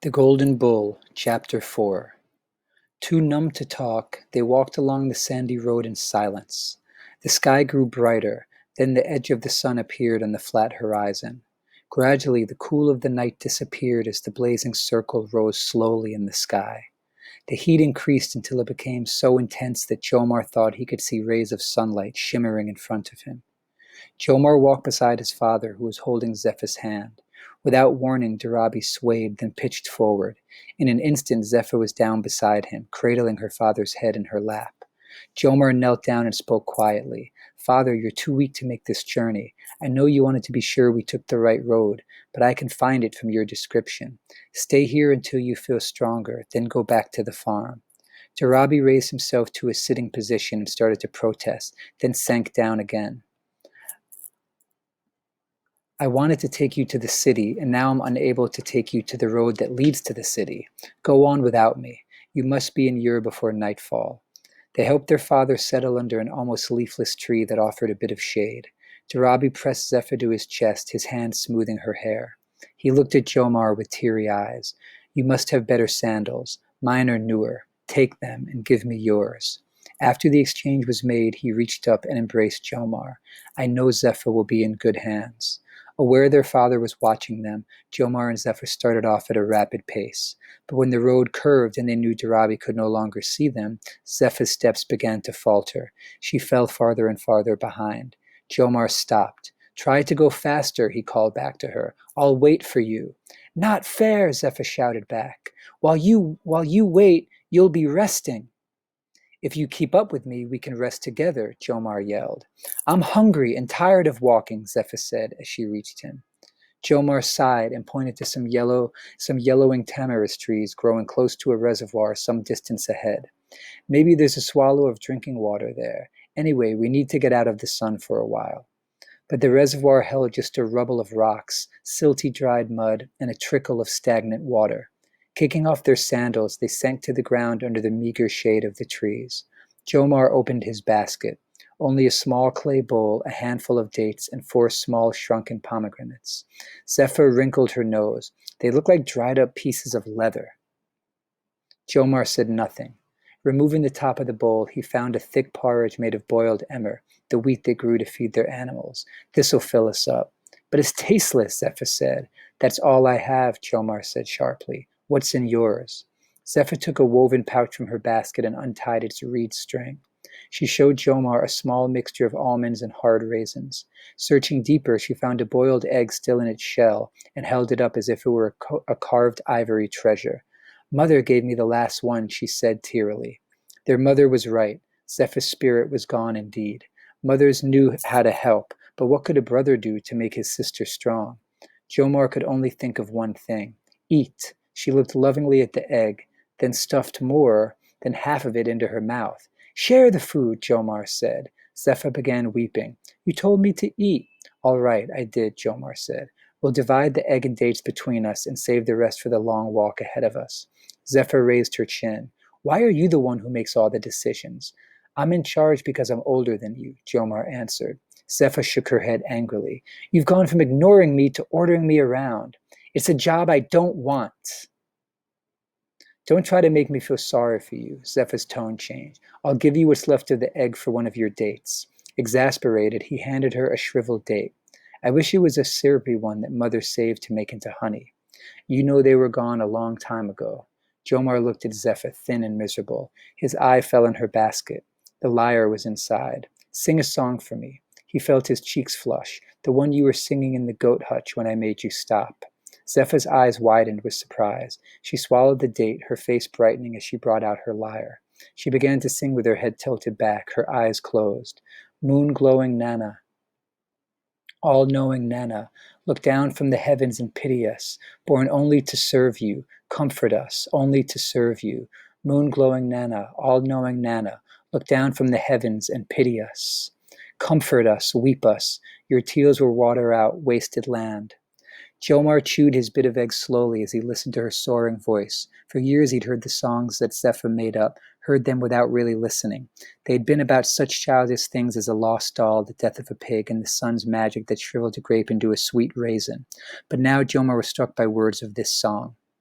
The Golden Bull, Chapter 4. Too numb to talk, they walked along the sandy road in silence. The sky grew brighter, then the edge of the sun appeared on the flat horizon. Gradually, the cool of the night disappeared as the blazing circle rose slowly in the sky. The heat increased until it became so intense that Jomar thought he could see rays of sunlight shimmering in front of him. Jomar walked beside his father, who was holding Zephyr's hand. Without warning, Darabi swayed, then pitched forward. In an instant, Zephyr was down beside him, cradling her father's head in her lap. Jomar knelt down and spoke quietly. "Father, you're too weak to make this journey. I know you wanted to be sure we took the right road, but I can find it from your description. Stay here until you feel stronger, then go back to the farm." Darabi raised himself to a sitting position and started to protest, then sank down again. "I wanted to take you to the city, and now I'm unable to take you to the road that leads to the city. Go on without me. You must be in Ur before nightfall." They helped their father settle under an almost leafless tree that offered a bit of shade. Darabi pressed Zephyr to his chest, his hand smoothing her hair. He looked at Jomar with teary eyes. "You must have better sandals. Mine are newer. Take them and give me yours." After the exchange was made, he reached up and embraced Jomar. "I know Zephyr will be in good hands." Aware their father was watching them, Jomar and Zephyr started off at a rapid pace. But when the road curved and they knew Darabi could no longer see them, Zephyr's steps began to falter. She fell farther and farther behind. Jomar stopped. "Try to go faster," he called back to her. "I'll wait for you." "Not fair," Zephyr shouted back. While you wait, you'll be resting." "If you keep up with me, we can rest together," Jomar yelled. "I'm hungry and tired of walking," Zephyr said as she reached him. Jomar sighed and pointed to some yellowing tamarisk trees growing close to a reservoir some distance ahead. "Maybe there's a swallow of drinking water there. Anyway, we need to get out of the sun for a while." But the reservoir held just a rubble of rocks, silty dried mud, and a trickle of stagnant water. Kicking off their sandals, they sank to the ground under the meager shade of the trees. Jomar opened his basket. Only a small clay bowl, a handful of dates, and 4 small shrunken pomegranates. Zephyr wrinkled her nose. "They look like dried-up pieces of leather." Jomar said nothing. Removing the top of the bowl, he found a thick porridge made of boiled emmer, the wheat they grew to feed their animals. "This'll fill us up." "But it's tasteless," Zephyr said. "That's all I have," Jomar said sharply. "What's in yours?" Zephyr took a woven pouch from her basket and untied its reed string. She showed Jomar a small mixture of almonds and hard raisins. Searching deeper, she found a boiled egg still in its shell and held it up as if it were a carved ivory treasure. "Mother gave me the last one," she said tearily. Their mother was right. Zephyr's spirit was gone indeed. Mothers knew how to help, but what could a brother do to make his sister strong? Jomar could only think of one thing. Eat. She looked lovingly at the egg, then stuffed more than half of it into her mouth. "Share the food," Jomar said. Zephyr began weeping. "You told me to eat." "All right, I did," Jomar said. "We'll divide the egg and dates between us and save the rest for the long walk ahead of us." Zephyr raised her chin. "Why are you the one who makes all the decisions?" "I'm in charge because I'm older than you," Jomar answered. Zephyr shook her head angrily. "You've gone from ignoring me to ordering me around. It's a job I don't want." "Don't try to make me feel sorry for you." Zephyr's tone changed. "I'll give you what's left of the egg for one of your dates." Exasperated, he handed her a shriveled date. "I wish it was a syrupy one that Mother saved to make into honey." "You know they were gone a long time ago." Jomar looked at Zephyr, thin and miserable. His eye fell on her basket. The lyre was inside. "Sing a song for me." He felt his cheeks flush. "The one you were singing in the goat hutch when I made you stop." Zephyr's eyes widened with surprise. She swallowed the date, her face brightening as she brought out her lyre. She began to sing with her head tilted back, her eyes closed. "Moon-glowing Nana, all-knowing Nana, look down from the heavens and pity us, born only to serve you, comfort us, only to serve you. Moon-glowing Nana, all-knowing Nana, look down from the heavens and pity us. Comfort us, weep us, your tears will water out wasted land." Jomar chewed his bit of egg slowly as he listened to her soaring voice. For years he'd heard the songs that Zephyr made up, heard them without really listening. They'd been about such childish things as a lost doll, the death of a pig, and the sun's magic that shriveled a grape into a sweet raisin. But now Jomar was struck by words of this song.